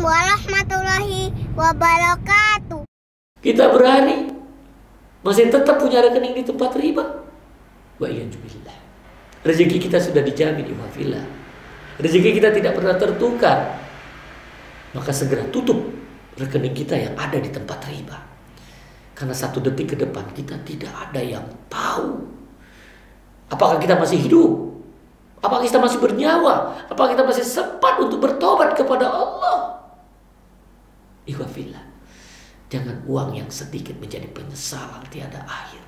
warahmatullahi wabarakatuh. Kita berani masih tetap punya rekening di tempat riba. Wa iyyazubillah. Rezeki kita sudah dijamin, ikhwafillah. Rezeki kita tidak pernah tertukar. Maka segera tutup rekening kita yang ada di tempat riba. Karena 1 detik ke depan kita tidak ada yang tahu apakah kita masih hidup, apakah kita masih bernyawa, apakah kita masih sempat untuk bertobat kepada Allah. Ikhwafillah, jangan uang yang sedikit menjadi penyesalan tiada akhir.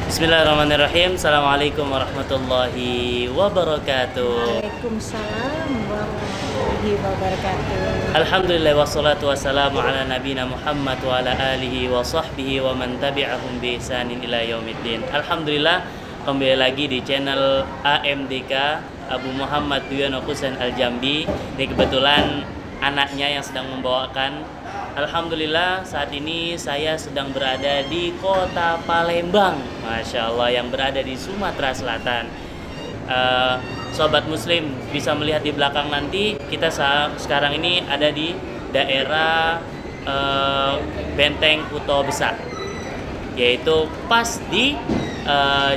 Bismillahirrahmanirrahim. Assalamualaikum warahmatullahi wabarakatuh. Waalaikumsalam warahmatullahi wabarakatuh. Alhamdulillah wassalatu wassalamu ala nabiyina Muhammad wa ala alihi wa sahbihi wa man tabi'ahum bi ihsanin ila yaumiddin. Alhamdulillah, kembali lagi di channel AMDK Abu Muhammad Duyono Husain Al-Jambi. Ini kebetulan anaknya yang sedang membawakan. Alhamdulillah, saat ini saya sedang berada di kota Palembang, Masya Allah, yang berada di Sumatera Selatan. Sobat Muslim bisa melihat di belakang nanti, kita sekarang ini ada di daerah Benteng Kuto Besar, yaitu pas di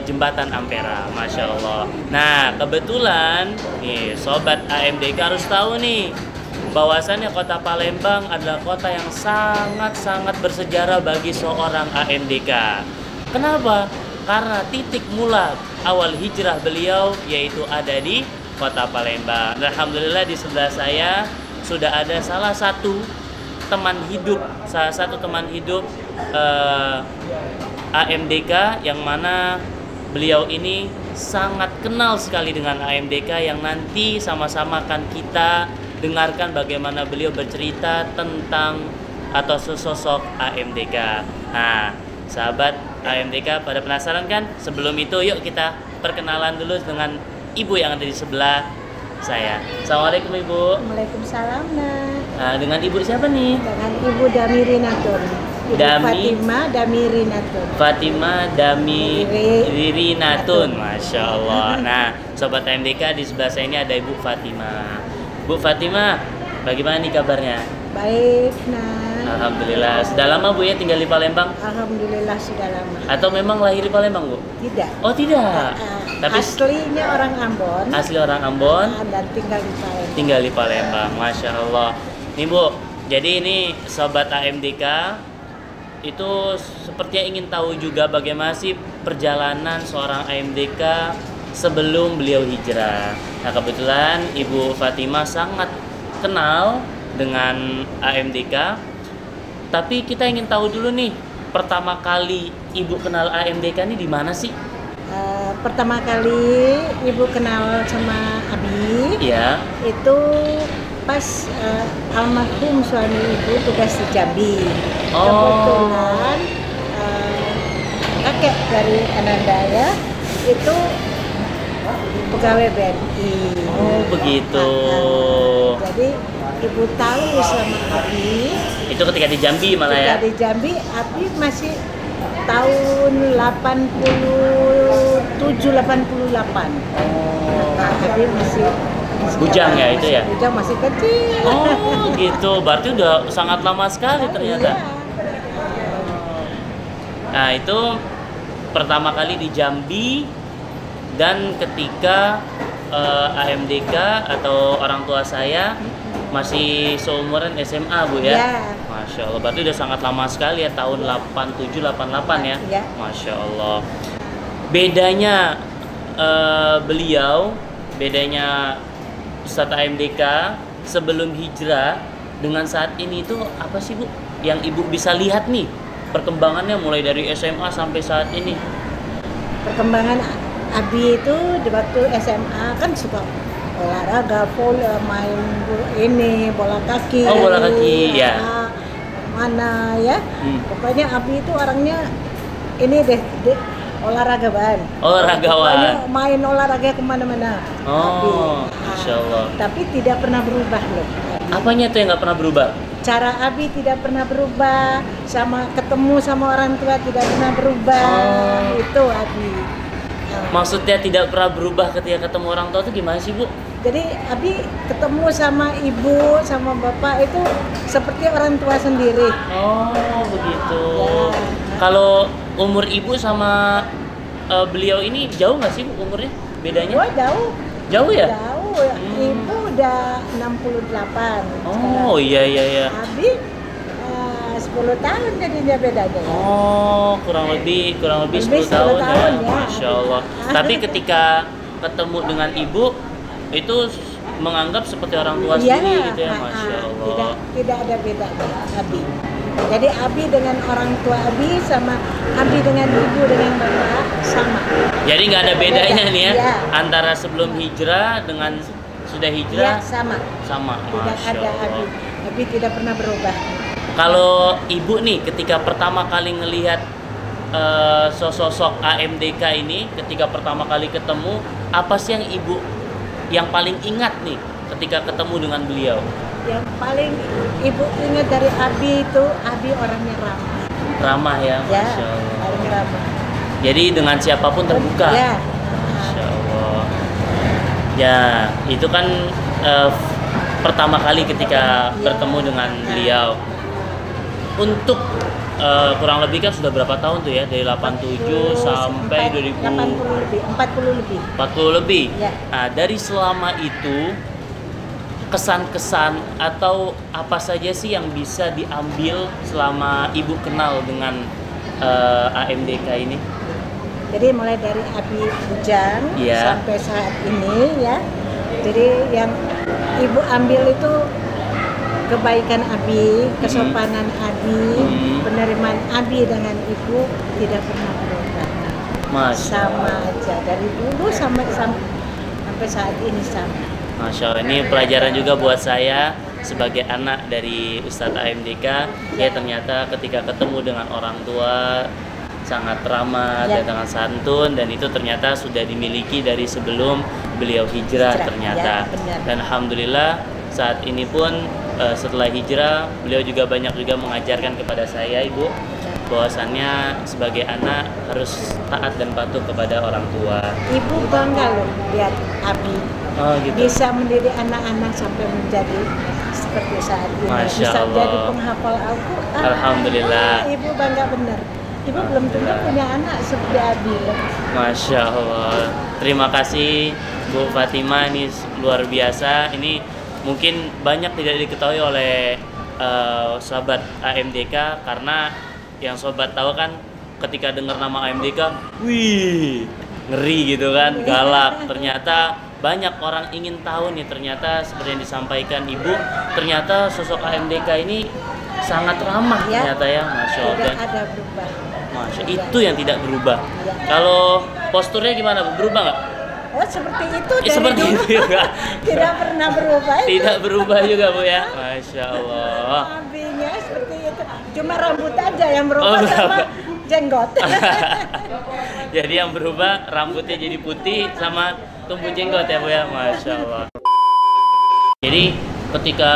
Jembatan Ampera, Masya Allah. Nah, kebetulan nih Sobat AMDK harus tahu nih, bahwasannya kota Palembang adalah kota yang sangat-sangat bersejarah bagi seorang AMDK. Kenapa? Karena titik mula awal hijrah beliau yaitu ada di kota Palembang. Alhamdulillah, di sebelah saya sudah ada salah satu teman hidup AMDK, yang mana beliau ini sangat kenal sekali dengan AMDK, yang nanti sama-sama akan kita dengarkan bagaimana beliau bercerita tentang atau sosok AMDK. Nah, sahabat AMDK pada penasaran kan? Sebelum itu yuk kita perkenalan dulu dengan ibu yang ada di sebelah saya. Assalamualaikum Ibu. Waalaikumsalam. Nah, dengan ibu siapa nih? Dengan Ibu Damirinatun. Fatimah Damirinatun. Fatimah Damirinatun, Masya Allah. Nah, sobat AMDK, di sebelah saya ini ada Ibu Fatimah. Bu Fatimah, bagaimana nih kabarnya? Baik, nah. Alhamdulillah. Sudah lama Bu ya tinggal di Palembang? Alhamdulillah sudah lama. Atau memang lahir di Palembang Bu? Tidak. Oh tidak. Tapi aslinya orang Ambon. Asli orang Ambon. Dan tinggal di Palembang. Tinggal di Palembang, Masya Allah. Nih Bu, jadi ini sobat AMDK itu sepertinya ingin tahu juga bagaimana sih perjalanan seorang AMDK sebelum beliau hijrah. Nah, kebetulan Ibu Fatimah sangat kenal dengan AMDK. Tapi kita ingin tahu dulu nih, pertama kali Ibu kenal AMDK ini di mana sih? Pertama kali Ibu kenal sama Abi, ya, itu pas almarhum suami Ibu tugas di Jambi. Oh. Kebetulan kakek dari Ananda ya, itu pegawai BNI. Oh begitu. Jadi Ibu tahu sama Abi. Itu ketika di Jambi malah ya? Ketika di Jambi, Abi masih tahun 87-88. Nah, Abi masih bujang ya itu ya? Bujang masih kecil. Oh gitu, berarti udah sangat lama sekali ternyata. Iya. Nah itu pertama kali di Jambi. Dan ketika AMDK atau orang tua saya masih seumuran SMA Bu ya? Ya. Masya Allah, berarti udah sangat lama sekali ya, tahun 87-88 ya? Ya. Masya Allah. Bedanya bedanya Ustadz AMDK sebelum hijrah dengan saat ini itu apa sih Bu? Yang Ibu bisa lihat nih perkembangannya mulai dari SMA sampai saat ini. Perkembangan Abi itu di waktu SMA kan suka olahraga, main bola kaki. Oh bola kaki ya. Mana ya? Pokoknya Abi itu orangnya ini deh olahraga ban. Olahragawan. Main olahraga kemana-mana. Oh, Masya Allah. Tapi tidak pernah berubah loh. Apanya tuh yang nggak pernah berubah? Cara Abi tidak pernah berubah, sama ketemu sama orang tua tidak pernah berubah. Itu Abi. Maksudnya tidak pernah berubah ketika ketemu orang tua itu gimana sih, Bu? Jadi Abi ketemu sama ibu sama bapak itu seperti orang tua sendiri. Oh, begitu. Ya. Kalau umur ibu sama beliau ini jauh nggak sih, Bu, umurnya? Bedanya? Gua jauh. Jauh ya? Jauh. Ibu udah 68. Oh, iya. Abi 10 tahun jadinya bedanya. Oh, kurang lebih 10 tahun ya. Masya Allah. Tapi ketika ketemu dengan ibu itu menganggap seperti orang tua sendiri gitu ya, Masya Allah. Tidak ada bedanya Abi. Jadi Abi dengan orang tua Abi sama Abi dengan ibu dengan bapak sama. Jadi nggak ada bedanya nih ya, Ya. antara sebelum hijrah dengan sudah hijrah Ya, sama. sama. Tidak Masya ada Allah. Abi tidak pernah berubah. Kalau ibu nih ketika pertama kali ngelihat sosok AMDK ini, ketika pertama kali ketemu, apa sih yang ibu yang paling ingat nih ketika ketemu dengan beliau? Yang paling ibu ingat dari Abi itu Abi orangnya ramah. Ramah ya, Ya, Masya Allah. paling ramah. Jadi dengan siapapun terbuka. Ya. Masya Allah. Ya, itu kan pertama kali ketika bertemu dengan beliau. Untuk kurang lebih kan sudah berapa tahun tuh ya, dari 87 sampai 40 lebih. 40 lebih. Ya. Nah, dari selama itu kesan-kesan atau apa saja sih yang bisa diambil selama ibu kenal dengan AMDK ini? Jadi mulai dari Abi bujang Ya. sampai saat ini ya. Jadi yang ibu ambil itu kebaikan Abi, kesopanan Abi, penerimaan Abi dengan ibu tidak pernah berubah. Sama aja dari dulu sampai saat ini sama. Masya Allah, ini pelajaran juga buat saya sebagai anak dari Ustadz AMDK. Ya, ternyata ketika ketemu dengan orang tua sangat ramah dan sangat santun, dan itu ternyata sudah dimiliki dari sebelum beliau hijrah ternyata. Ya, dan alhamdulillah saat ini pun setelah hijrah beliau juga banyak juga mengajarkan kepada saya, Ibu, bahwasannya sebagai anak harus taat dan patuh kepada orang tua. Ibu bangga loh lihat Abi bisa mendidik anak-anak sampai menjadi seperti saat ini. Masya Bisa Allah. jadi penghafal Al-Quran. Alhamdulillah. Ibu bangga benar. Ibu belum tentu punya anak seperti Abi. Masya Allah. Terima kasih Bu Fatimah, ini luar biasa. Ini mungkin banyak tidak diketahui oleh sahabat AMDK, karena yang sobat tahu kan ketika dengar nama AMDK, wih, ngeri gitu kan, galak. Ternyata banyak orang ingin tahu nih, ternyata seperti yang disampaikan Ibu, ternyata sosok AMDK ini sangat ramah ternyata ya, Masya Allah. Tidak ada berubah. Masya, itu yang tidak berubah. Kalau posturnya gimana, Bu? Berubah nggak? Oh, seperti itu dari Seperti dulu. itu juga. Tidak pernah berubah. Tidak berubah juga, Bu ya. Masya Allah. Abinya seperti itu. Cuma rambut aja yang berubah sama jenggot. Jadi yang berubah rambutnya jadi putih sama tumbuh jenggot ya, Bu ya. Masya Allah. Jadi ketika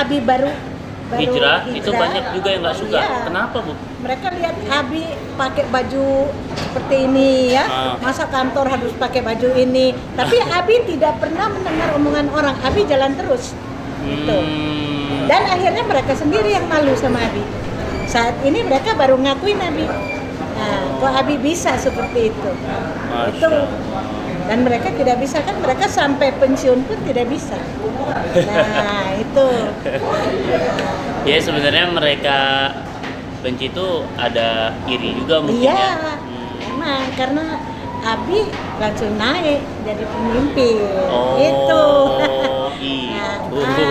Abi baru hijrah itu banyak juga yang nggak suka. Iya. Kenapa, Bu? Mereka lihat Abi pakai baju seperti ini ya, masa kantor harus pakai baju ini. Tapi Abi tidak pernah mendengar omongan orang. Abi jalan terus. Gitu. Dan akhirnya mereka sendiri yang malu sama Abi. Saat ini mereka baru ngakuin Abi. Nah, kok Abi bisa seperti itu? Itu. Dan mereka tidak bisa kan, mereka sampai pensiun pun tidak bisa. Nah, itu. Ya sebenarnya mereka benci itu ada iri juga mungkin Iya, ya. emang karena Abi langsung naik jadi pemimpin. Oh, Itu. itu.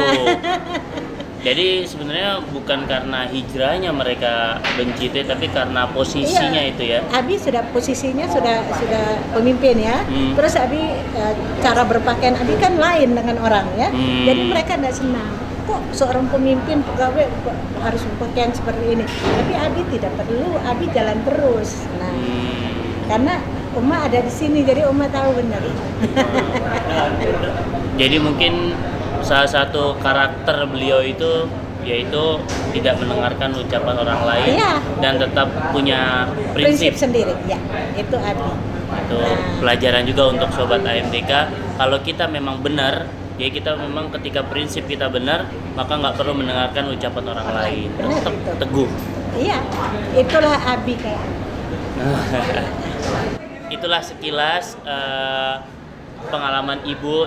Jadi sebenarnya bukan karena hijrahnya mereka benci itu, tapi karena posisinya Iya. itu ya. Abi sudah posisinya sudah pemimpin ya. Terus Abi cara berpakaian Abi kan lain dengan orang ya. Jadi mereka tidak senang. Kok seorang pemimpin pegawai harus berpakaian seperti ini? Tapi Abi tidak perlu. Abi jalan terus. Nah, karena Uma ada di sini, jadi Uma tahu benar. Jadi mungkin salah satu karakter beliau itu yaitu tidak mendengarkan ucapan orang lain, Iya. dan tetap punya prinsip. Sendiri, ya. Itu Abi. Itu pelajaran juga untuk sobat AMDK. Kalau kita memang benar, ya kita memang ketika prinsip kita benar, maka nggak perlu mendengarkan ucapan orang lain. Tetap teguh. Iya, itulah Abi kayak. Itulah sekilas pengalaman Ibu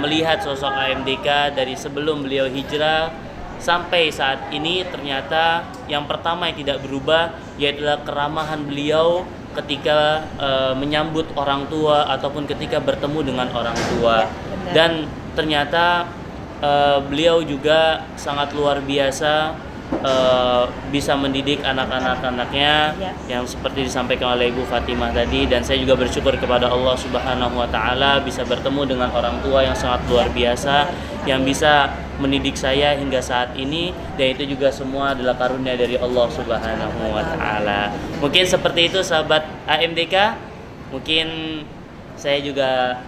melihat sosok AMDK dari sebelum beliau hijrah sampai saat ini. Ternyata yang pertama yang tidak berubah yaitu keramahan beliau ketika menyambut orang tua ataupun ketika bertemu dengan orang tua. Ya, dan ternyata beliau juga sangat luar biasa bisa mendidik anak-anaknya ya, yang seperti disampaikan oleh Ibu Fatimah tadi. Dan saya juga bersyukur kepada Allah Subhanahu wa Ta'ala bisa bertemu dengan orang tua yang sangat luar biasa, yang bisa mendidik saya hingga saat ini, dan itu juga semua adalah karunia dari Allah Subhanahu wa Ta'ala. Mungkin seperti itu sahabat AMDK. Mungkin saya juga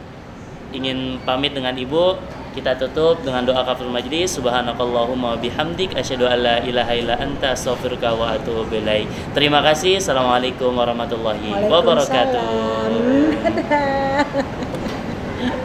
ingin pamit dengan Ibu. Kita tutup dengan doa kafaratul majlis. Subhanakallahumma wa bihamdik asyhadu an la ilaha illa anta astaghfiruka wa atubu ilaik. Terima kasih. Assalamualaikum warahmatullahi wabarakatuh. Waalaikumsalam. Dadah.